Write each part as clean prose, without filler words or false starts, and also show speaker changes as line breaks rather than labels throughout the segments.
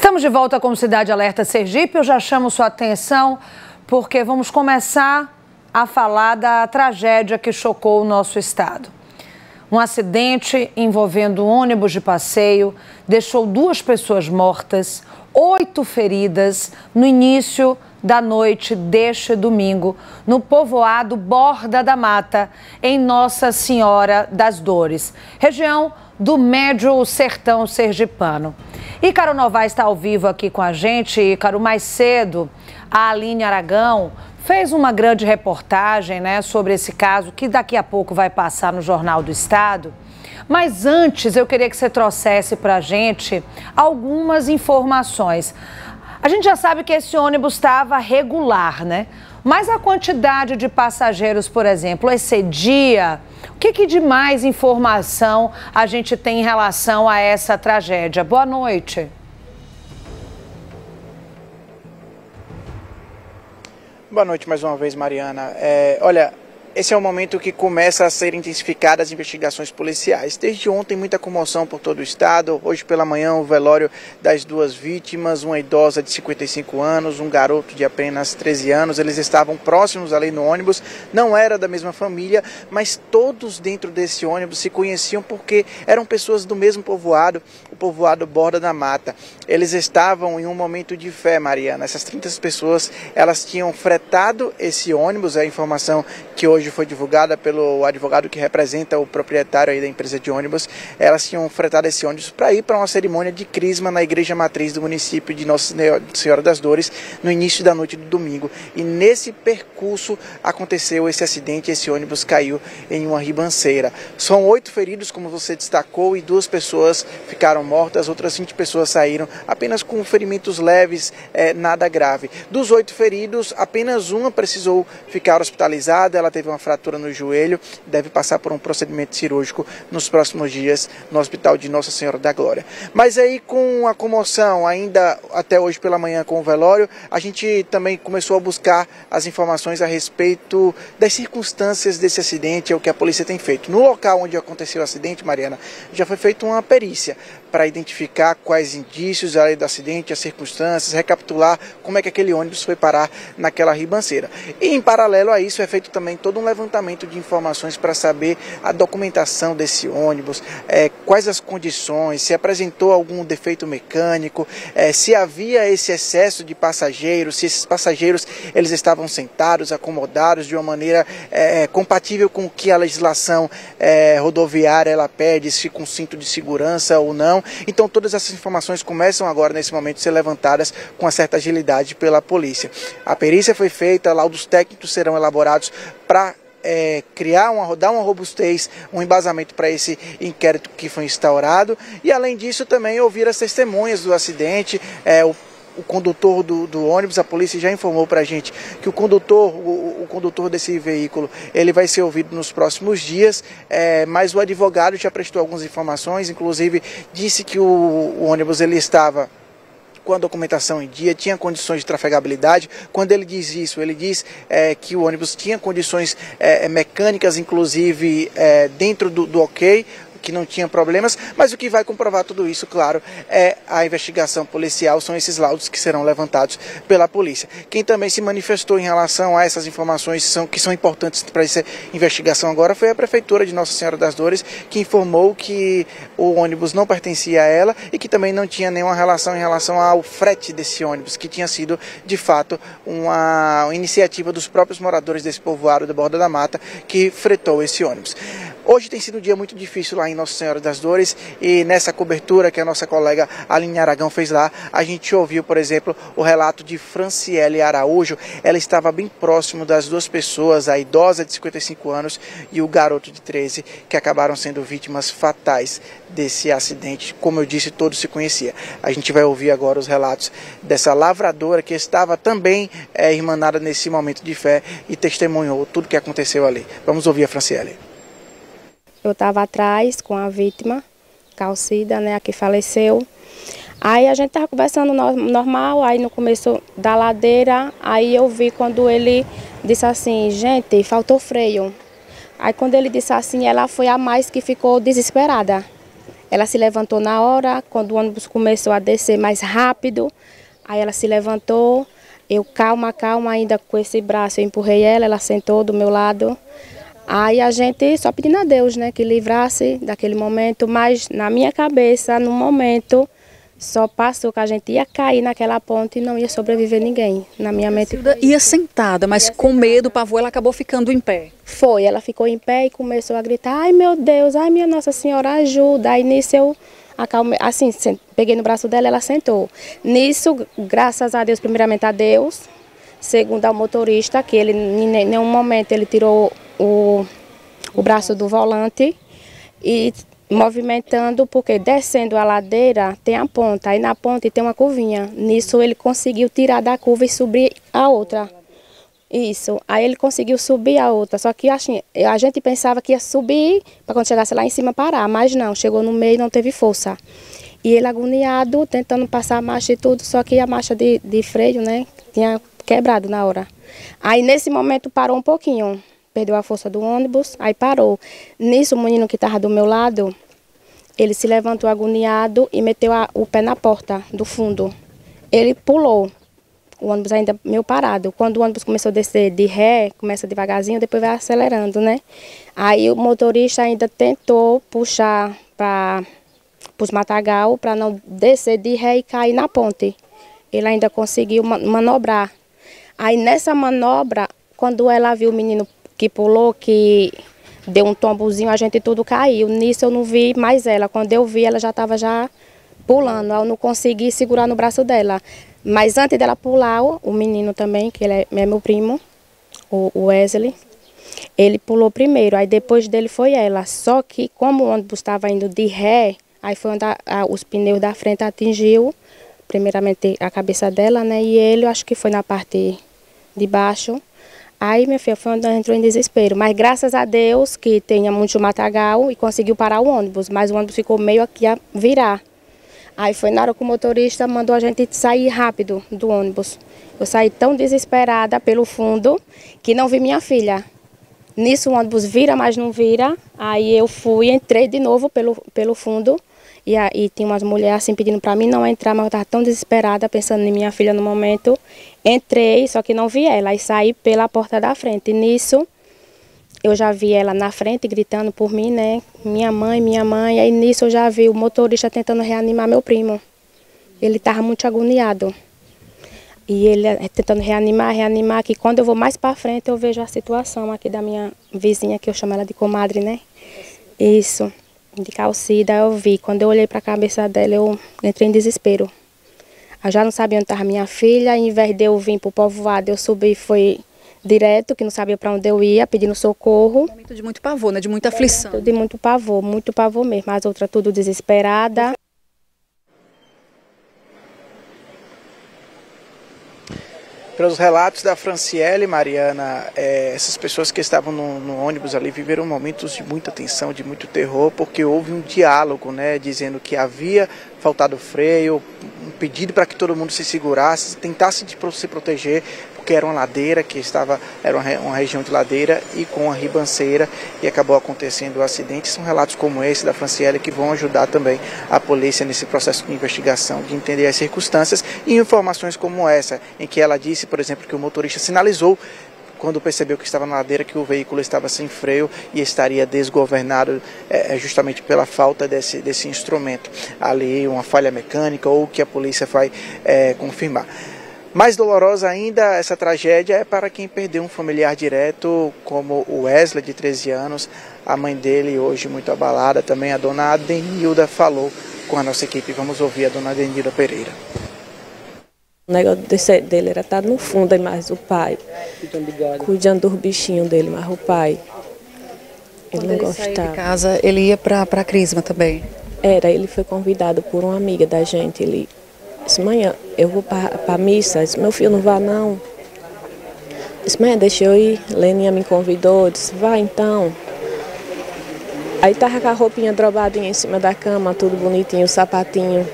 Estamos de volta com o Cidade Alerta Sergipe. Eu já chamo sua atenção porque vamos começar a falar da tragédia que chocou o nosso estado. Um acidente envolvendo um ônibus de passeio deixou 2 pessoas mortas, 8 feridas no início da noite deste domingo, no povoado Borda da Mata, em Nossa Senhora das Dores, região do Médio Sertão Sergipano. Ícaro Novaes está ao vivo aqui com a gente. Ícaro, mais cedo, a Aline Aragão fez uma grande reportagem, sobre esse caso, que daqui a pouco vai passar no Jornal do Estado. Mas antes, eu queria que você trouxesse para a gente algumas informações. A gente já sabe que esse ônibus estava regular, Mas a quantidade de passageiros, por exemplo, excedia? O que de mais informação a gente tem em relação a essa tragédia? Boa noite.
Boa noite mais uma vez, Mariana. Olha, esse é o momento que começa a ser intensificadas as investigações policiais. Desde ontem, muita comoção por todo o estado. Hoje pela manhã, o velório das 2 vítimas, uma idosa de 55 anos, um garoto de apenas 13 anos. Eles estavam próximos ali no ônibus, não era da mesma família, mas todos dentro desse ônibus se conheciam porque eram pessoas do mesmo povoado, o povoado Borda da Mata. Eles estavam em um momento de fé, Mariana. Essas 30 pessoas, elas tinham fretado esse ônibus, a informação que hoje foi divulgada pelo advogado que representa o proprietário aí da empresa de ônibus. Elas tinham fretado esse ônibus para ir para uma cerimônia de crisma na igreja matriz do município de Nossa Senhora das Dores no início da noite do domingo. E nesse percurso aconteceu esse acidente, esse ônibus caiu em uma ribanceira. São 8 feridos, como você destacou, e 2 pessoas ficaram mortas, outras 20 pessoas saíram apenas com ferimentos leves, nada grave. Dos 8 feridos, apenas uma precisou ficar hospitalizada, ela teve uma fratura no joelho, deve passar por um procedimento cirúrgico nos próximos dias no Hospital de Nossa Senhora da Glória. Mas aí, com a comoção, ainda até hoje pela manhã com o velório, a gente também começou a buscar as informações a respeito das circunstâncias desse acidente, é o que a polícia tem feito. No local onde aconteceu o acidente, Mariana, já foi feita uma perícia para identificar quais indícios ali do acidente, as circunstâncias, recapitular como é que aquele ônibus foi parar naquela ribanceira. E em paralelo a isso é feito também todo um levantamento de informações para saber a documentação desse ônibus, quais as condições, se apresentou algum defeito mecânico, se havia esse excesso de passageiros, se esses passageiros eles estavam sentados, acomodados de uma maneira compatível com o que a legislação rodoviária ela pede, se com cinto de segurança ou não. Então todas essas informações começam agora nesse momento a ser levantadas com uma certa agilidade pela polícia. A perícia foi feita, laudos técnicos serão elaborados para dar uma robustez, um embasamento para esse inquérito que foi instaurado, e além disso também ouvir as testemunhas do acidente. O condutor do ônibus, a polícia já informou para a gente que o condutor desse veículo ele vai ser ouvido nos próximos dias, mas o advogado já prestou algumas informações, inclusive disse que o ônibus ele estava com a documentação em dia, tinha condições de trafegabilidade. Quando ele diz isso, ele diz que o ônibus tinha condições mecânicas, inclusive dentro do ok, que não tinha problemas, mas o que vai comprovar tudo isso, claro, é a investigação policial, são esses laudos que serão levantados pela polícia. Quem também se manifestou em relação a essas informações que são importantes para essa investigação agora foi a Prefeitura de Nossa Senhora das Dores, que informou que o ônibus não pertencia a ela e que também não tinha nenhuma relação em relação ao frete desse ônibus, que tinha sido, de fato, uma iniciativa dos próprios moradores desse povoado da Borda da Mata que fretou esse ônibus. Hoje tem sido um dia muito difícil lá em Nossa Senhora das Dores e nessa cobertura que a nossa colega Aline Aragão fez lá, a gente ouviu, por exemplo, o relato de Franciele Araújo. Ela estava bem próximo das 2 pessoas, a idosa de 55 anos e o garoto de 13, que acabaram sendo vítimas fatais desse acidente. Como eu disse, todos se conheciam. A gente vai ouvir agora os relatos dessa lavradora que estava também irmanada nesse momento de fé e testemunhou tudo o que aconteceu ali. Vamos ouvir a Franciele.
Eu estava atrás com a vítima, Calcida, a que faleceu. Aí a gente estava conversando normal, aí no começo da ladeira, aí eu vi quando ele disse assim, gente, faltou freio. Aí quando ele disse assim, ela foi a mais que ficou desesperada. Ela se levantou na hora, quando o ônibus começou a descer mais rápido, aí ela se levantou, eu calma, ainda com esse braço eu empurrei ela, ela sentou do meu lado. Aí a gente só pedindo a Deus, né, que livrasse daquele momento, mas na minha cabeça, no momento, só passou que a gente ia cair naquela ponte e não ia sobreviver ninguém. Na minha mente.
Ia sentada, mas com medo, pavor, ela acabou ficando em pé.
Foi, ela ficou em pé e começou a gritar: ai meu Deus, ai minha Nossa Senhora, ajuda. Aí nisso eu acalmei, assim, peguei no braço dela, ela sentou. Nisso, graças a Deus, primeiramente a Deus, segundo ao motorista, que ele em nenhum momento ele tirou o braço do volante e movimentando, porque descendo a ladeira tem a ponta, aí na ponta tem uma curvinha. Nisso ele conseguiu tirar da curva e subir a outra. Isso, aí ele conseguiu subir a outra, só que assim, a gente pensava que ia subir para quando chegasse lá em cima parar, mas não, chegou no meio e não teve força. E ele agoniado, tentando passar a marcha e tudo, só que a marcha de freio, né, tinha quebrado na hora. Aí nesse momento parou um pouquinho. Perdeu a força do ônibus, aí parou. Nisso, o menino que estava do meu lado, ele se levantou agoniado e meteu o pé na porta do fundo. Ele pulou, o ônibus ainda meio parado. Quando o ônibus começou a descer de ré, começa devagarzinho, depois vai acelerando, né? Aí o motorista ainda tentou puxar para os matagal para não descer de ré e cair na ponte. Ele ainda conseguiu manobrar. Aí nessa manobra, quando ela viu o menino que pulou, que deu um tombozinho, a gente tudo caiu. Nisso eu não vi mais ela. Quando eu vi, ela já estava pulando. Eu não consegui segurar no braço dela. Mas antes dela pular, o menino também, que ele é meu primo, o Wesley, ele pulou primeiro. Aí depois dele foi ela. Só que como o ônibus estava indo de ré, aí foi onde os pneus da frente atingiu, primeiramente a cabeça dela, né? E ele, eu acho que foi na parte de baixo. Aí, minha filha, foi onde ela entrou em desespero. Mas graças a Deus que tinha muito matagal e conseguiu parar o ônibus. Mas o ônibus ficou meio aqui a virar. Aí foi na hora que o motorista mandou a gente sair rápido do ônibus. Eu saí tão desesperada pelo fundo que não vi minha filha. Nisso o ônibus vira, mas não vira. Aí eu entrei de novo pelo fundo. E aí tinha umas mulheres assim pedindo para mim não entrar, mas eu estava tão desesperada, pensando em minha filha no momento. Entrei, só que não vi ela, e saí pela porta da frente. E nisso, eu já vi ela na frente gritando por mim, né? Minha mãe, minha mãe. Aí nisso eu já vi o motorista tentando reanimar meu primo. Ele estava muito agoniado. E ele tentando reanimar, que quando eu vou mais para frente eu vejo a situação aqui da minha vizinha, que eu chamo ela de comadre, né? Isso. De calcida, eu vi. Quando eu olhei para a cabeça dela, eu entrei em desespero. Eu já não sabia onde estava minha filha, em vez de eu vir para o povoado, eu subi e fui direto, que não sabia para onde eu ia, pedindo socorro.
Um momento de muito pavor, né? De muita aflição.
De muito pavor mesmo. As outras tudo desesperada.
Pelos relatos da Franciele, Mariana, essas pessoas que estavam no ônibus ali viveram momentos de muita tensão, de muito terror, porque houve um diálogo, né, dizendo que havia faltado freio, um pedido para que todo mundo se segurasse, tentasse se proteger, porque era uma ladeira era uma região de ladeira e com uma ribanceira, e acabou acontecendo o acidente. São relatos como esse da Franciele que vão ajudar também a polícia nesse processo de investigação, de entender as circunstâncias, e informações como essa, em que ela disse, por exemplo, que o motorista sinalizou quando percebeu que estava na ladeira, que o veículo estava sem freio e estaria desgovernado justamente pela falta desse instrumento. Ali uma falha mecânica ou que a polícia vai confirmar. Mais dolorosa ainda, essa tragédia é para quem perdeu um familiar direto, como o Wesley, de 13 anos. A mãe dele, hoje muito abalada, também a dona Adenilda, falou com a nossa equipe. Vamos ouvir a dona Adenilda Pereira.
O negócio dele era estar no fundo, mais o pai, cuidando dos bichinhos dele, mas o pai, ele não gostava. Quando ele saía de
casa, ele ia para a Crisma também?
Ele foi convidado por uma amiga da gente. Ele disse: manhã, eu vou para a missa. Eu disse: meu filho, não vá não. Eu disse: manhã, deixa eu ir. Leninha me convidou. Eu disse: vai então. Aí estava com a roupinha drobadinha em cima da cama, tudo bonitinho, o sapatinho.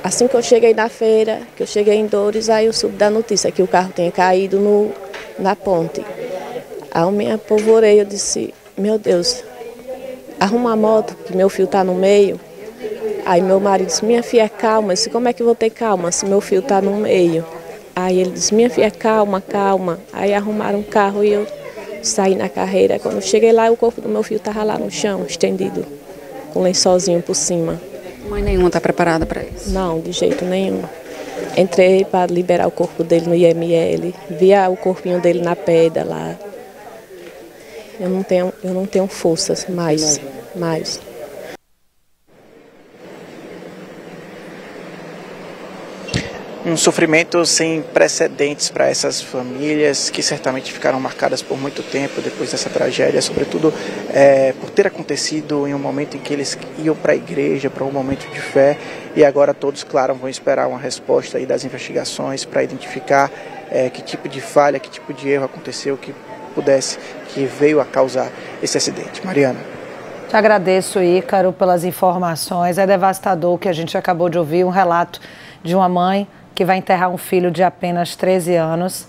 Assim que eu cheguei na feira, que eu cheguei em Dores, aí eu soube da notícia que o carro tinha caído na ponte. Aí eu me apavorei, eu disse: meu Deus, arruma a moto, que meu filho está no meio. Aí meu marido disse, minha filha, calma. Eu disse, como é que eu vou ter calma se meu filho está no meio? Aí ele disse, minha filha, calma, calma. Aí arrumaram um carro e eu saí na carreira. Quando eu cheguei lá, o corpo do meu filho estava lá no chão, estendido, com um lençolzinho por cima.
Mãe nenhuma está preparada para isso?
Não, de jeito nenhum. Entrei para liberar o corpo dele no IML, via o corpinho dele na pedra lá. Eu não tenho forças mais.
Um sofrimento sem precedentes para essas famílias que certamente ficaram marcadas por muito tempo depois dessa tragédia, sobretudo por ter acontecido em um momento em que eles iam para a igreja, para um momento de fé, e agora todos, claro, vão esperar uma resposta aí das investigações para identificar que tipo de falha, que tipo de erro aconteceu que veio a causar esse acidente. Mariana.
Te agradeço, Ícaro, pelas informações. É devastador o que a gente acabou de ouvir, um relato de uma mãe que vai enterrar um filho de apenas 13 anos.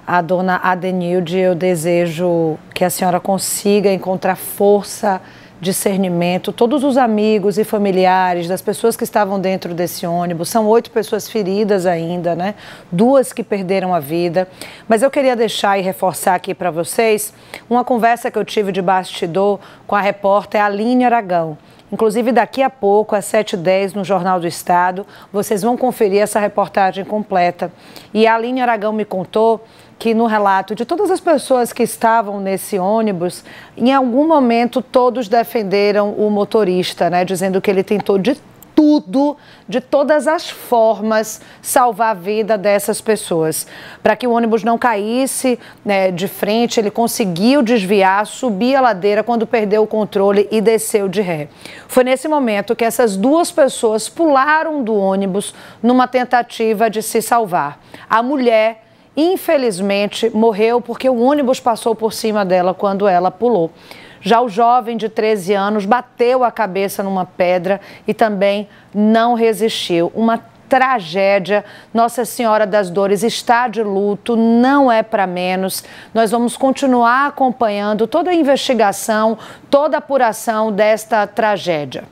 A dona Adenilde, eu desejo que a senhora consiga encontrar força, discernimento, todos os amigos e familiares das pessoas que estavam dentro desse ônibus. São 8 pessoas feridas ainda, né? 2 que perderam a vida. Mas eu queria deixar e reforçar aqui para vocês uma conversa que eu tive de bastidor com a repórter Aline Aragão. Inclusive, daqui a pouco, às 7h10, no Jornal do Estado, vocês vão conferir essa reportagem completa. E a Aline Aragão me contou que no relato de todas as pessoas que estavam nesse ônibus, em algum momento todos defenderam o motorista, né, dizendo que ele tentou de tudo, de todas as formas, salvar a vida dessas pessoas. Para que o ônibus não caísse, né, de frente, ele conseguiu desviar, subir a ladeira quando perdeu o controle e desceu de ré. Foi nesse momento que essas 2 pessoas pularam do ônibus numa tentativa de se salvar. A mulher, infelizmente, morreu porque o ônibus passou por cima dela quando ela pulou. Já o jovem de 13 anos bateu a cabeça numa pedra e também não resistiu. Uma tragédia. Nossa Senhora das Dores está de luto, não é para menos. Nós vamos continuar acompanhando toda a investigação, toda a apuração desta tragédia.